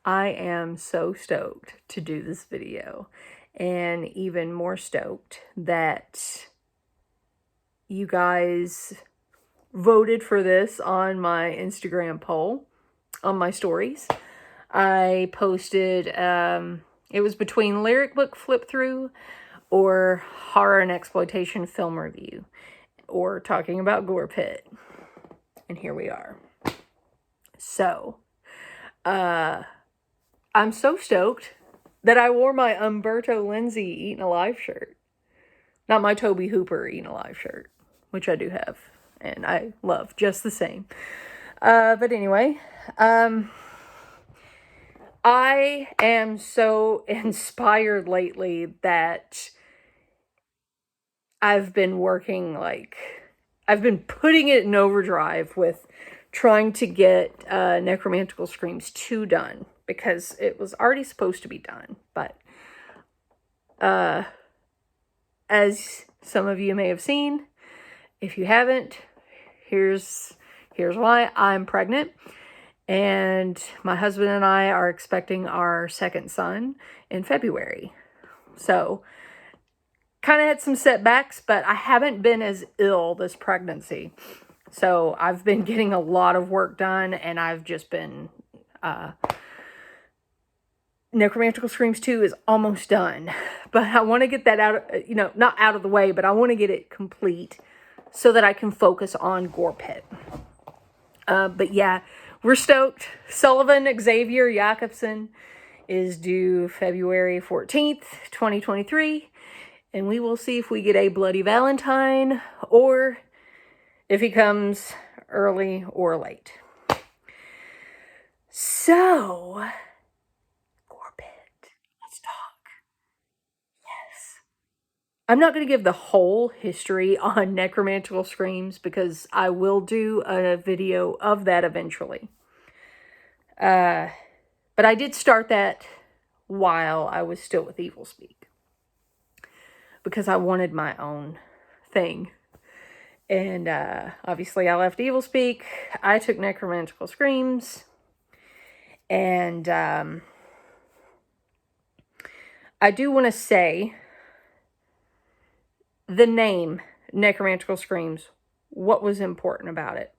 I am so stoked to do this video, and even more stoked that you guys voted for this on my Instagram poll, on my stories. I posted, it was between lyric book flip through or horror and exploitation film review, or talking about GorePit. And here we are. So, I'm so stoked that I wore my Umberto Lindsay Eaten Alive shirt. Not my Toby Hooper Eaten Alive shirt, which I do have, and I love just the same. But anyway, I am so inspired lately that I've been working, I've been putting it in overdrive with trying to get Nekromantikal Screams 2 done, because it was already supposed to be done. But as some of you may have seen, if you haven't, here's why. I'm pregnant, and my husband and I are expecting our second son in February. So kind of had some setbacks, but I haven't been as ill this pregnancy. So I've been getting a lot of work done, and I've just been, Nekromantikal Screams 2 is almost done, but I want to get that out, not out of the way, but I want to get it complete so that I can focus on GorePit. But yeah, we're stoked. Sullivan Xavier Jakobsen is due February 14th, 2023. And we will see if we get a Bloody Valentine, or if he comes early or late. So, GorePit, let's talk. Yes. I'm not going to give the whole history on Nekromantikal Screams, because I will do a video of that eventually. But I did start that while I was still with Evil Speak, because I wanted my own thing. And obviously I left Evil Speak. I took Nekromantikal Screams. And I do want to say the name Nekromantikal Screams, what was important about it.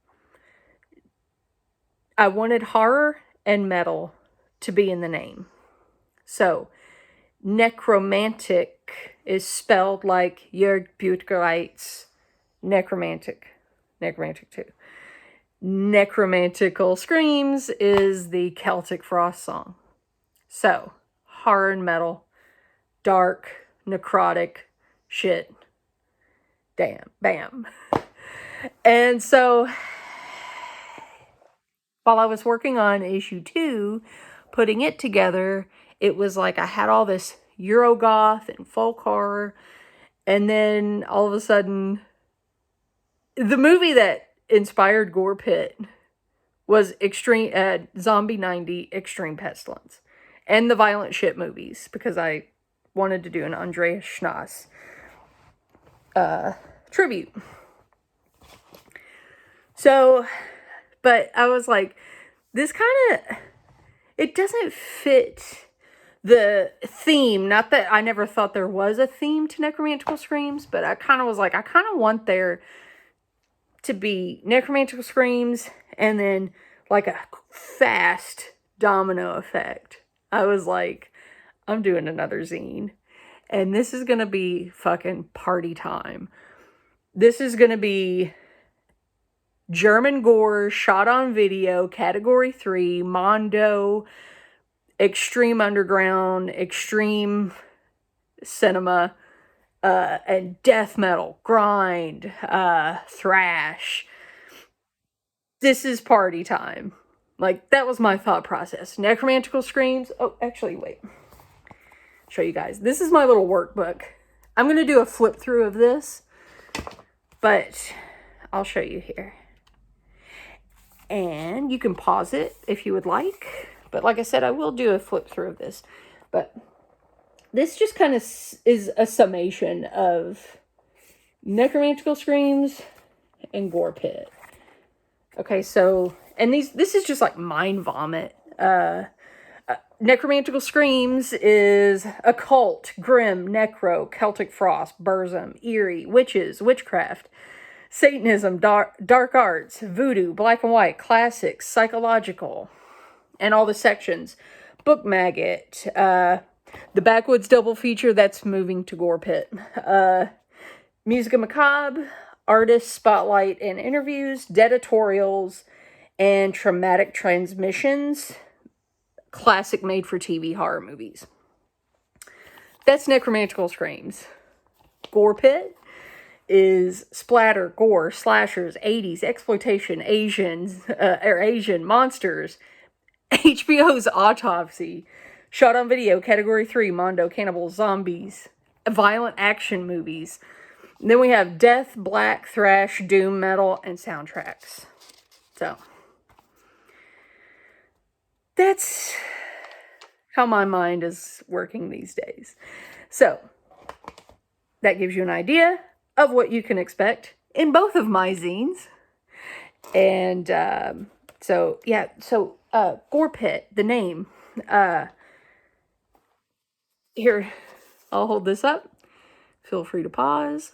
I wanted horror and metal to be in the name. So, necromantic is spelled like Jörg Buttgerite's Necromantic 2. Nekromantikal Screams is the Celtic Frost song. So, horror and metal, dark, necrotic shit. Damn, bam. And so, while I was working on issue 2, putting it together, it was like I had all this Eurogoth and folk horror, and then all of a sudden, the movie that inspired GorePit was Zombie 90 Extreme Pestilence, and the Violent Shit movies, because I wanted to do an Andreas Schnaas tribute. So, but I was like, this kind of, it doesn't fit the theme. Not that I never thought there was a theme to Nekromantikal Screams, but I kind of was like, I kind of want there to be Nekromantikal Screams and then like a fast domino effect. I was like, I'm doing another zine, and this is going to be fucking party time. This is going to be German gore, shot on video, category 3, Mondo, extreme underground, extreme cinema, and death metal, grind, thrash. This is party time. Like, that was my thought process. Nekromantikal Screams. Oh, actually, wait. Show you guys. This is my little workbook. I'm going to do a flip through of this, but I'll show you here. And you can pause it if you would like. But like I said, I will do a flip through of this. But this just kind of is a summation of Nekromantikal Screams and GorePit. Okay, so, and this is just like mind vomit. Necromantikal Screams is occult, grim, necro, Celtic frost, burzum, eerie, witches, witchcraft, Satanism, dark arts, voodoo, black and white, classics, psychological, and all the sections. Book Maggot, the Backwoods double feature that's moving to GorePit. Musica Macabre, artist spotlight and interviews, Deadatorials, and traumatic transmissions. Classic made-for-TV horror movies. That's Necromantikal Screams. GorePit is splatter, gore, slashers, 80s, exploitation, Asian, monsters, HBO's Autopsy, shot on video, Category 3, Mondo, Cannibal, Zombies, violent action movies. And then we have death, black, thrash, doom, metal, and soundtracks. So, that's how my mind is working these days. So, that gives you an idea of what you can expect in both of my zines. And GorePit, the name. Here, I'll hold this up. Feel free to pause.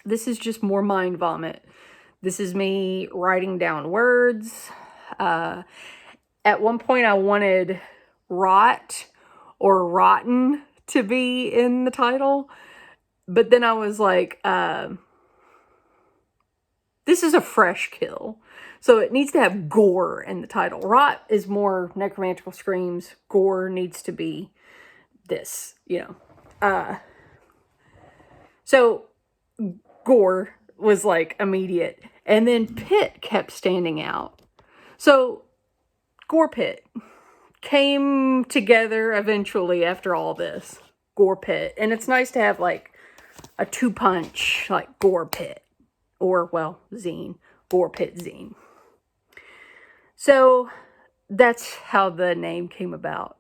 This is just more mind vomit. This is me writing down words. At one point, I wanted rot or rotten to be in the title. But then I was like, this is a fresh kill. So it needs to have gore in the title. Rot is more Necromantikal Screams. Gore needs to be this, So gore was like immediate. And then Pit kept standing out. So GorePit came together eventually after all this. GorePit. And it's nice to have like a two-punch, like GorePit. Or, well, zine. GorePit Zine. So that's how the name came about.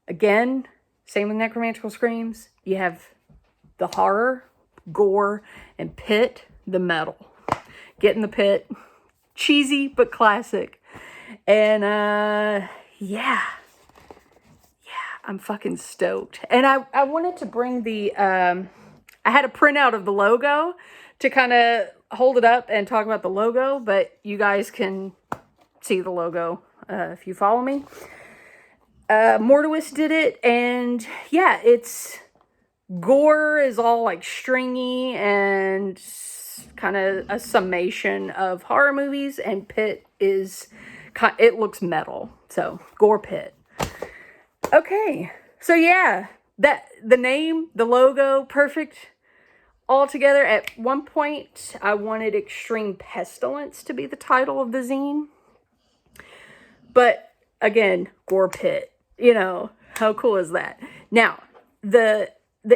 Again, same with Necromantikal Screams. You have the horror, gore, and pit, the metal. Get in the pit. Cheesy, but classic. And, yeah, I'm fucking stoked. And I wanted to bring the, I had a printout of the logo to kind of hold it up and talk about the logo, but you guys can see the logo if you follow me. Mortuus did it, and yeah, it's gore is all like stringy and kind of a summation of horror movies, and Pit is, it looks metal, so GorePit. Okay, so yeah, the name, the logo, perfect. All together, at one point, I wanted Extreme Pestilence to be the title of the zine. But, again, GorePit. How cool is that? Now, the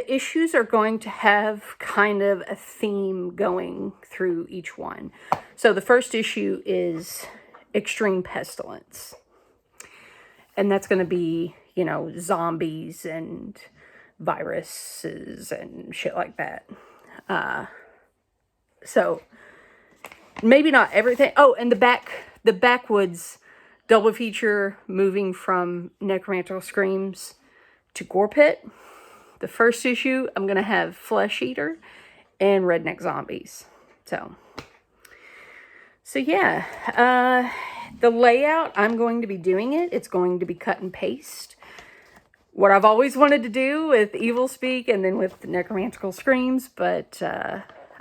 issues are going to have kind of a theme going through each one. So, the first issue is Extreme Pestilence. And that's going to be, zombies and viruses and shit like that. So maybe not everything. Oh, and the Backwoods double feature moving from Necromantikal Screams to GorePit. The first issue, I'm going to have Flesh Eater and Redneck Zombies. So yeah, the layout, I'm going to be doing it. It's going to be cut and paste. What I've always wanted to do with Evil Speak and then with Necromantikal Screams, but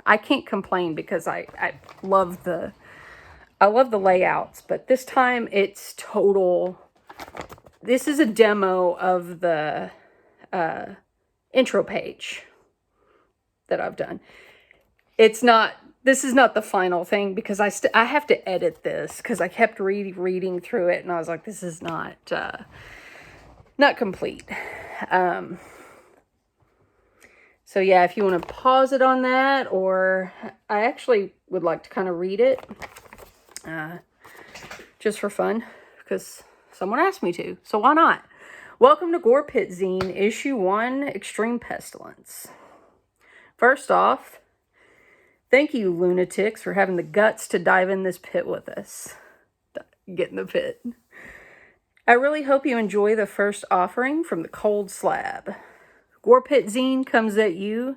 I can't complain because I love the layouts, but this time it's total. This is a demo of the intro page that I've done. This is not the final thing because I have to edit this because I kept reading through it and I was like, this is not complete. So yeah, if you want to pause it on that, or I actually would like to kind of read it just for fun because someone asked me to, so why not? Welcome to GorePit Zine, Issue 1, Extreme Pestilence. First off, thank you, lunatics, for having the guts to dive in this pit with us. Get in the pit. I really hope you enjoy the first offering from the Cold Slab. GorePit Zine comes at you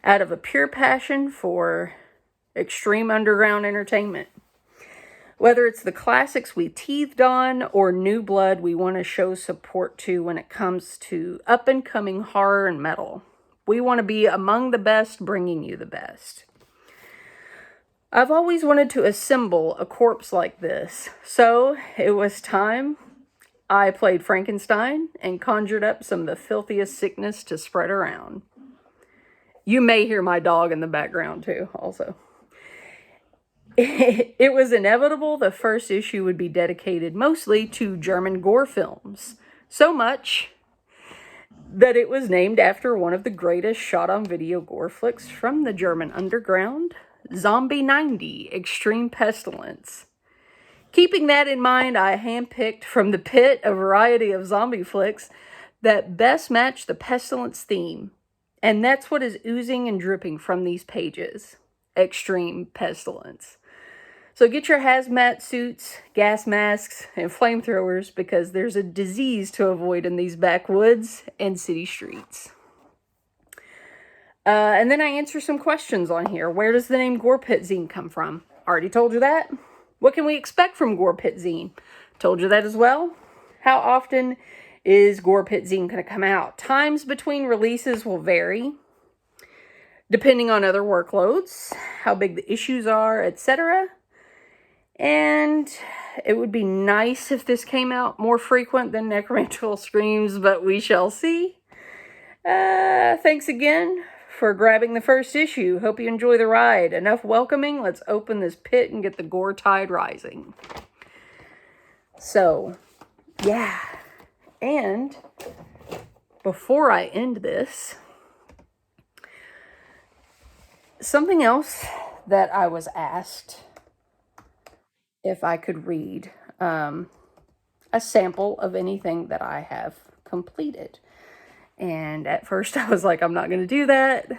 out of a pure passion for extreme underground entertainment. Whether it's the classics we teethed on or new blood we want to show support to when it comes to up-and-coming horror and metal, we want to be among the best, bringing you the best. I've always wanted to assemble a corpse like this, so it was time. I played Frankenstein and conjured up some of the filthiest sickness to spread around. You may hear my dog in the background too, also. It was inevitable the first issue would be dedicated mostly to German gore films. So much that it was named after one of the greatest shot-on-video gore flicks from the German underground, Zombie 90, Extreme Pestilence. Keeping that in mind, I handpicked from the pit a variety of zombie flicks that best match the Pestilence theme. And that's what is oozing and dripping from these pages. Extreme Pestilence. So get your hazmat suits, gas masks, and flamethrowers because there's a disease to avoid in these backwoods and city streets. And then I answer some questions on here. Where does the name GorePit Zine come from? Already told you that. What can we expect from GorePit Zine? Told you that as well. How often is GorePit Zine going to come out? Times between releases will vary, depending on other workloads, how big the issues are, etc. And it would be nice if this came out more frequent than Nekromantikal Screams, but we shall see. Thanks again for grabbing the first issue. Hope you enjoy the ride. Enough welcoming. Let's open this pit and get the gore tide rising. So, yeah. And before I end this, something else that I was asked if I could read a sample of anything that I have completed. And at first I was like, I'm not going to do that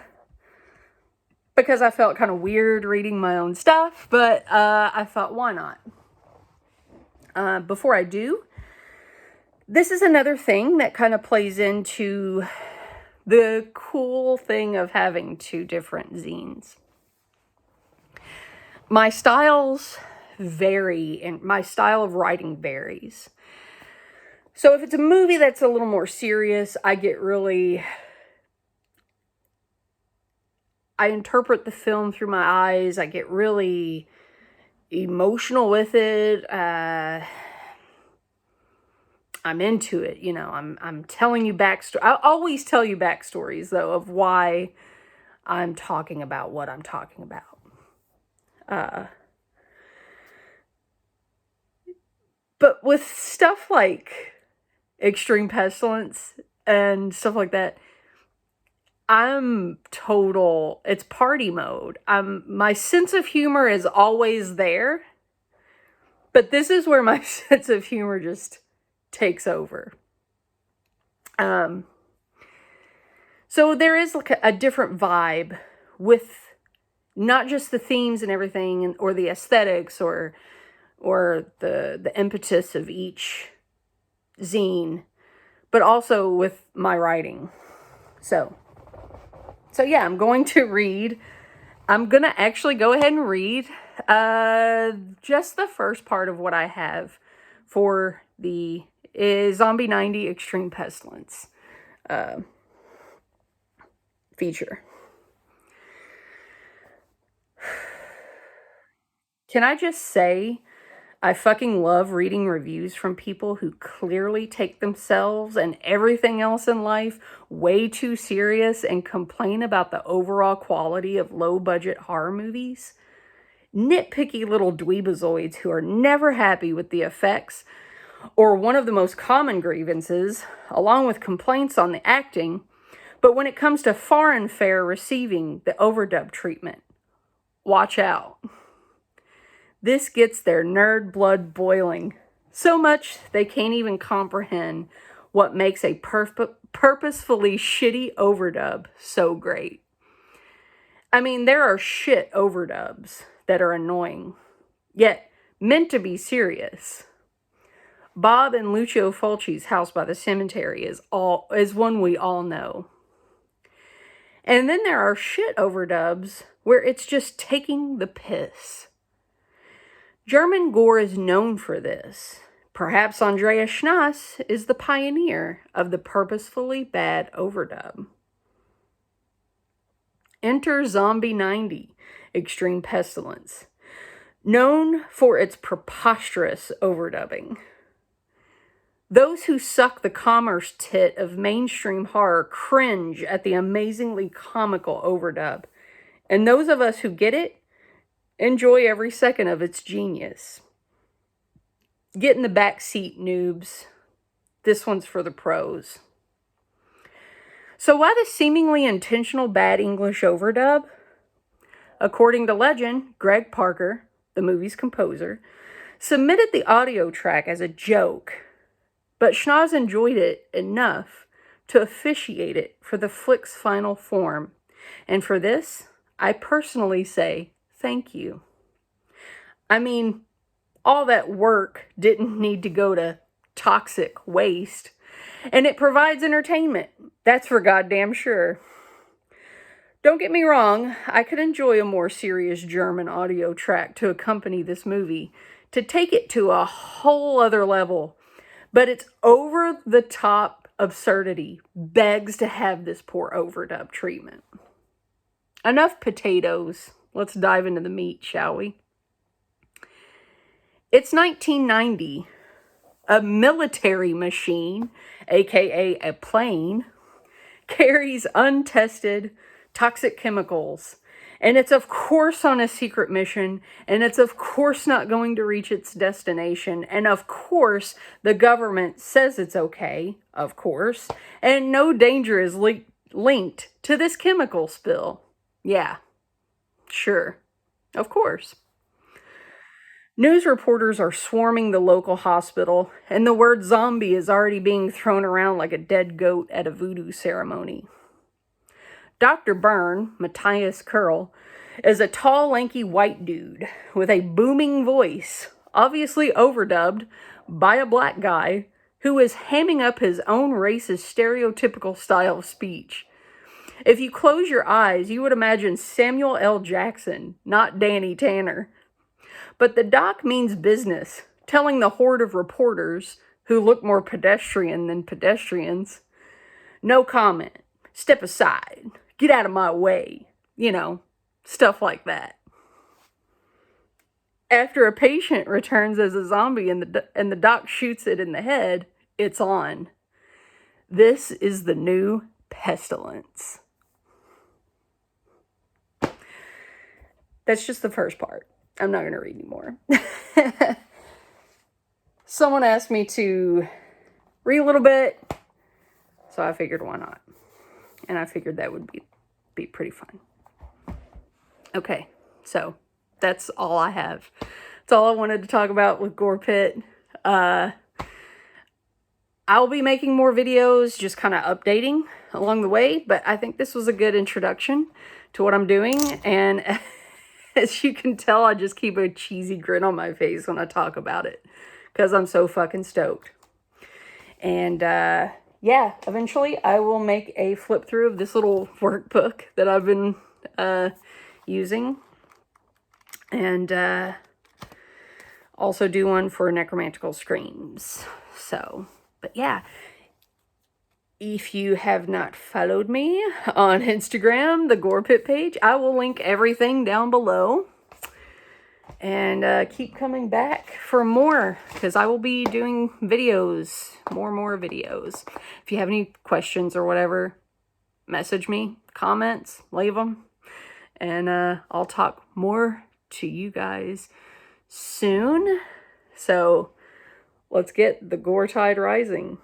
because I felt kind of weird reading my own stuff, but I thought, why not? Before I do, this is another thing that kind of plays into the cool thing of having two different zines. My styles vary, and my style of writing varies. So if it's a movie that's a little more serious, I interpret the film through my eyes. I get really emotional with it. I'm into it, you know. I'm telling you backstory. I always tell you backstories though of why I'm talking about what I'm talking about. But with stuff like Extreme Pestilence and stuff like that, it's party mode. My sense of humor is always there, but this is where my sense of humor just takes over. So there is like a different vibe with not just the themes and everything, or the aesthetics, or the impetus of each zine, but also with my writing. So yeah, I'm going to actually go ahead and read just the first part of what I have for the Zombie 90 Extreme Pestilence feature. Can I just say, I fucking love reading reviews from people who clearly take themselves and everything else in life way too serious and complain about the overall quality of low-budget horror movies. Nitpicky little dweebazoids who are never happy with the effects, or one of the most common grievances, along with complaints on the acting, but when it comes to foreign fare receiving the overdub treatment, watch out. This gets their nerd blood boiling. So much they can't even comprehend what makes a purposefully shitty overdub so great. I mean, there are shit overdubs that are annoying, yet meant to be serious. Bob and Lucio Fulci's house by the cemetery is one we all know. And then there are shit overdubs where it's just taking the piss. German gore is known for this. Perhaps Andreas Schnass is the pioneer of the purposefully bad overdub. Enter Zombie 90, Extreme Pestilence, known for its preposterous overdubbing. Those who suck the commerce tit of mainstream horror cringe at the amazingly comical overdub, and those of us who get it enjoy every second of its genius. Get in the back seat, noobs. This one's for the pros. So why the seemingly intentional bad English overdub? According to legend, Greg Parker, the movie's composer, submitted the audio track as a joke, but Schnoz enjoyed it enough to officiate it for the flick's final form. And for this, I personally say thank you. I mean, all that work didn't need to go to toxic waste, and it provides entertainment. That's for goddamn sure. Don't get me wrong, I could enjoy a more serious German audio track to accompany this movie, to take it to a whole other level, but its over-the-top absurdity begs to have this poor overdub treatment. Enough potatoes. Let's dive into the meat, shall we? It's 1990. A military machine, aka a plane, carries untested toxic chemicals. And it's of course on a secret mission, and it's of course not going to reach its destination, and of course the government says it's okay, of course, and no danger is linked to this chemical spill. Yeah, sure, of course. News reporters are swarming the local hospital, and the word zombie is already being thrown around like a dead goat at a voodoo ceremony. Dr. Byrne, Matthias Curl, is a tall, lanky white dude with a booming voice, obviously overdubbed by a black guy who is hamming up his own race's stereotypical style of speech. If you close your eyes, you would imagine Samuel L. Jackson, not Danny Tanner. But the doc means business, telling the horde of reporters, who look more pedestrian than pedestrians, no comment, step aside, get out of my way, stuff like that. After a patient returns as a zombie and the doc shoots it in the head, it's on. This is the new Pestilence. That's just the first part. I'm not going to read anymore. Someone asked me to read a little bit, so I figured why not. And I figured that would be pretty fun. Okay, so that's all I have. That's all I wanted to talk about with GorePit. I'll be making more videos, just kind of updating along the way, but I think this was a good introduction to what I'm doing, and as you can tell, I just keep a cheesy grin on my face when I talk about it, because I'm so fucking stoked. And, yeah, eventually I will make a flip through of this little workbook that I've been using. And also do one for Nekromantikal Screams. So, but yeah. If you have not followed me on Instagram, the GorePit page, I will link everything down below. And keep coming back for more, because I will be doing videos, more videos. If you have any questions or whatever, message me, comments, leave them. And I'll talk more to you guys soon. So let's get the gore tide rising.